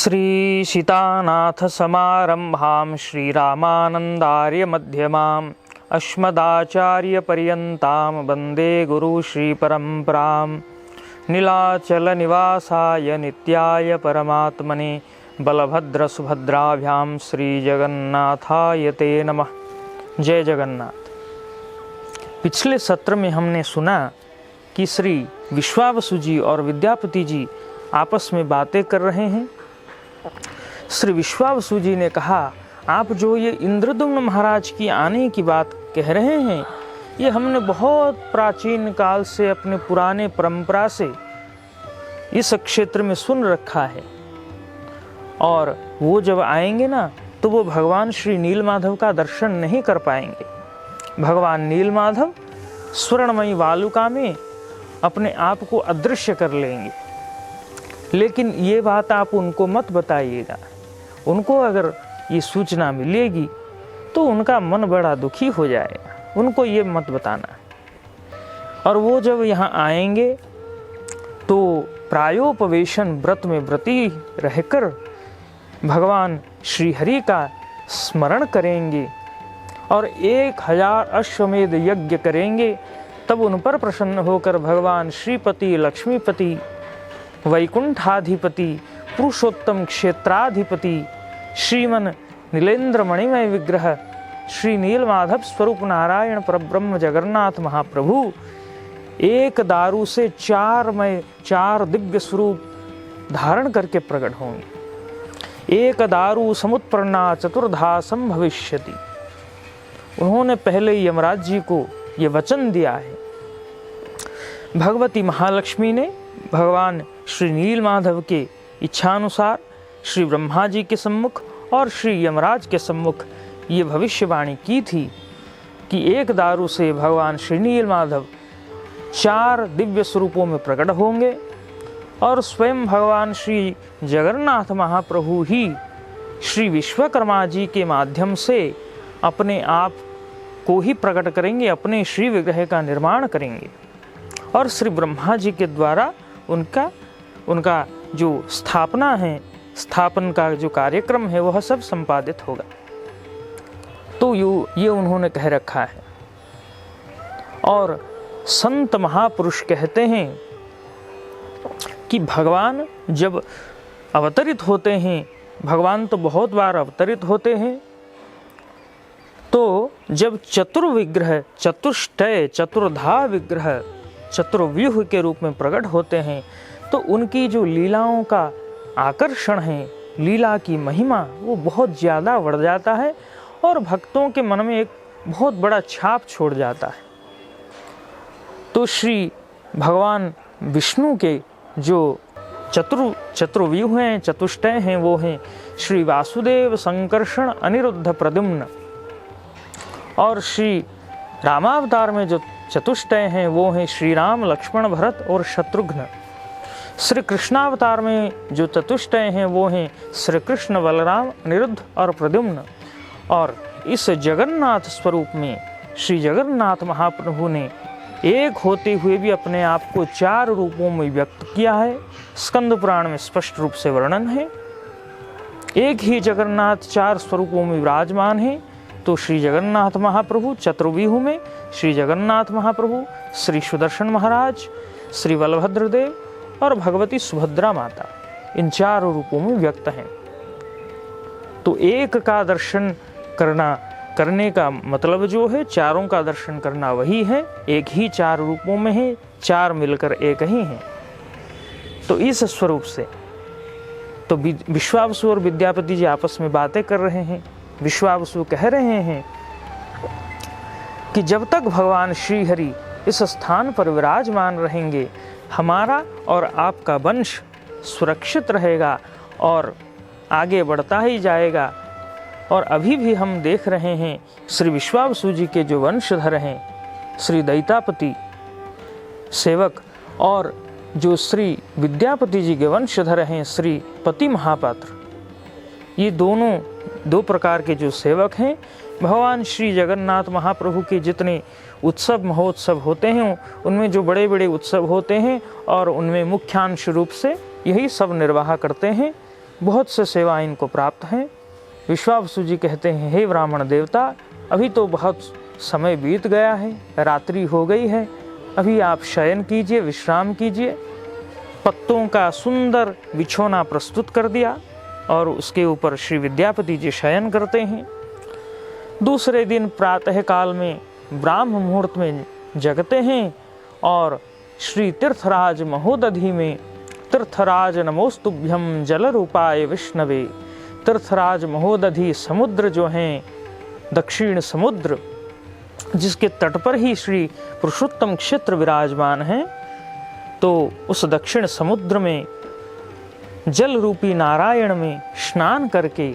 श्री सीतानाथ समारंभां श्रीरामानंदार्य मध्यमाम् अस्मदाचार्य पर्यन्तां वन्दे गुरु श्री परम्परां नीलाचल निवासाय नित्याय परमात्मने बलभद्र सुभद्राभ्यां श्री जगन्नाथाय ते नमः। जय जगन्नाथ। पिछले सत्र में हमने सुना कि श्री विश्वावसु जी और विद्यापति जी आपस में बातें कर रहे हैं। श्री विश्वावसु जी ने कहा, आप जो ये इंद्रद्युम्न महाराज की आने की बात कह रहे हैं, ये हमने बहुत प्राचीन काल से अपने पुराने परंपरा से इस क्षेत्र में सुन रखा है, और वो जब आएंगे ना तो वो भगवान श्री नीलमाधव का दर्शन नहीं कर पाएंगे। भगवान नीलमाधव स्वर्णमयी वालुका में अपने आप को अदृश्य कर लेंगे। लेकिन ये बात आप उनको मत बताइएगा। उनको अगर ये सूचना मिलेगी तो उनका मन बड़ा दुखी हो जाएगा, उनको ये मत बताना। और वो जब यहाँ आएंगे तो प्रायोपवेशन व्रत में व्रती रहकर भगवान श्री हरि का स्मरण करेंगे और 1000 अश्वमेध यज्ञ करेंगे। तब उन पर प्रसन्न होकर भगवान श्रीपति लक्ष्मीपति वैकुंठाधिपति पुरुषोत्तम क्षेत्राधिपति श्रीमन नीलेंद्र मणिमय विग्रह श्री नीलमाधव स्वरूप नारायण परब्रह्म जगन्नाथ महाप्रभु एक दारु से चार दिव्य स्वरूप धारण करके प्रकट होंगे। एक दारु समुत्पन्ना चतुर्धा संभविष्यति। उन्होंने पहले यमराज जी को ये वचन दिया है। भगवती महालक्ष्मी ने भगवान श्री नीलमाधव के इच्छानुसार श्री ब्रह्मा जी के सम्मुख और श्री यमराज के सम्मुख ये भविष्यवाणी की थी कि एक दारु से भगवान श्री नीलमाधव 4 दिव्य स्वरूपों में प्रकट होंगे और स्वयं भगवान श्री जगन्नाथ महाप्रभु ही श्री विश्वकर्मा जी के माध्यम से अपने आप को ही प्रकट करेंगे, अपने श्री विग्रह का निर्माण करेंगे और श्री ब्रह्मा जी के द्वारा उनका जो स्थापना है, स्थापन का जो कार्यक्रम है वह सब संपादित होगा। तो ये उन्होंने कह रखा है। और संत महापुरुष कहते हैं कि भगवान जब अवतरित होते हैं, भगवान तो बहुत बार अवतरित होते हैं, तो जब चतुर्विग्रह चतुष्टय चतुर्धा विग्रह चतुर्व्यूह के रूप में प्रकट होते हैं तो उनकी जो लीलाओं का आकर्षण है, लीला की महिमा, वो बहुत ज़्यादा बढ़ जाता है और भक्तों के मन में एक बहुत बड़ा छाप छोड़ जाता है। तो श्री भगवान विष्णु के जो चतुर्व्यूह हैं, चतुष्टय हैं, वो हैं श्री वासुदेव संकर्षण अनिरुद्ध प्रद्युम्न। और श्री रामावतार में जो चतुष्टय हैं वो हैं श्री राम लक्ष्मण भरत और शत्रुघ्न। श्री कृष्णावतार में जो चतुष्टय हैं वो हैं श्री कृष्ण बलराम अनिरुद्ध और प्रद्युम्न। और इस जगन्नाथ स्वरूप में श्री जगन्नाथ महाप्रभु ने एक होते हुए भी अपने आप को 4 रूपों में व्यक्त किया है। स्कंद पुराण में स्पष्ट रूप से वर्णन है। एक ही जगन्नाथ 4 स्वरूपों में विराजमान है। तो श्री जगन्नाथ महाप्रभु चतुर्व्यूह में श्री जगन्नाथ महाप्रभु, श्री सुदर्शन महाराज, श्री बलभद्र देव और भगवती सुभद्रा माता, इन 4 रूपों में व्यक्त हैं। तो एक का दर्शन करने का मतलब जो है, चारों का दर्शन करना वही है। एक ही 4 रूपों में है, 4 मिलकर एक ही हैं। तो इस स्वरूप से तो विश्वावसु और विद्यापति जी आपस में बातें कर रहे हैं। विश्वावसु कह रहे हैं कि जब तक भगवान श्री हरि इस स्थान पर विराजमान रहेंगे, हमारा और आपका वंश सुरक्षित रहेगा और आगे बढ़ता ही जाएगा। और अभी भी हम देख रहे हैं श्री विश्वावसु जी के जो वंशधर हैं, श्री दैतापति सेवक, और जो श्री विद्यापति जी के वंशधर हैं श्री पति महापात्र, ये दोनों 2 प्रकार के जो सेवक हैं, भगवान श्री जगन्नाथ महाप्रभु के जितने उत्सव महोत्सव होते हैं उनमें जो बड़े बड़े उत्सव होते हैं और उनमें मुख्यांश रूप से यही सब निर्वाह करते हैं बहुत से सेवा इनको प्राप्त हैं। विश्वावसु जी कहते हैं, हे ब्राह्मण देवता, अभी तो बहुत समय बीत गया है, रात्रि हो गई है, अभी आप शयन कीजिए, विश्राम कीजिए। पत्तों का सुंदर बिछौना प्रस्तुत कर दिया और उसके ऊपर श्री विद्यापति जी शयन करते हैं। दूसरे दिन प्रातः काल में ब्राह्म मुहूर्त में जगते हैं और श्री तीर्थराज महोदधि में, तीर्थराज नमोस्तुभ्यम जल रूपाय विष्णवे। तीर्थराज महोदधि समुद्र जो हैं, दक्षिण समुद्र, जिसके तट पर ही श्री पुरुषोत्तम क्षेत्र विराजमान हैं, तो उस दक्षिण समुद्र में जल रूपी नारायण में स्नान करके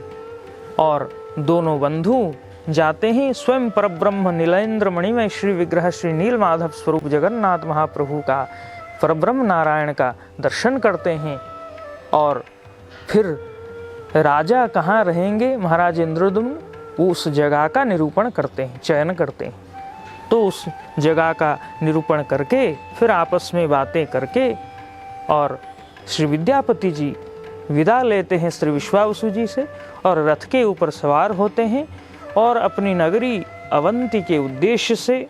और दोनों बंधु जाते हैं स्वयं परब्रह्म नीलेंद्र मणिमय श्री विग्रह श्री नीलमाधव स्वरूप जगन्नाथ महाप्रभु का, परब्रह्म नारायण का दर्शन करते हैं। और फिर राजा कहाँ रहेंगे, महाराज इंद्रद्युम्न, उस जगह का निरूपण करते हैं, चयन करते हैं। तो उस जगह का निरूपण करके फिर आपस में बातें करके और श्री विद्यापति जी विदा लेते हैं श्री विश्वावसु जी से और रथ के ऊपर सवार होते हैं और अपनी नगरी अवंती के उद्देश्य से,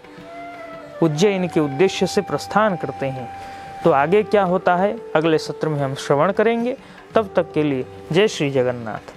उज्जैन के उद्देश्य से प्रस्थान करते हैं। तो आगे क्या होता है अगले सत्र में हम श्रवण करेंगे। तब तक के लिए जय श्री जगन्नाथ।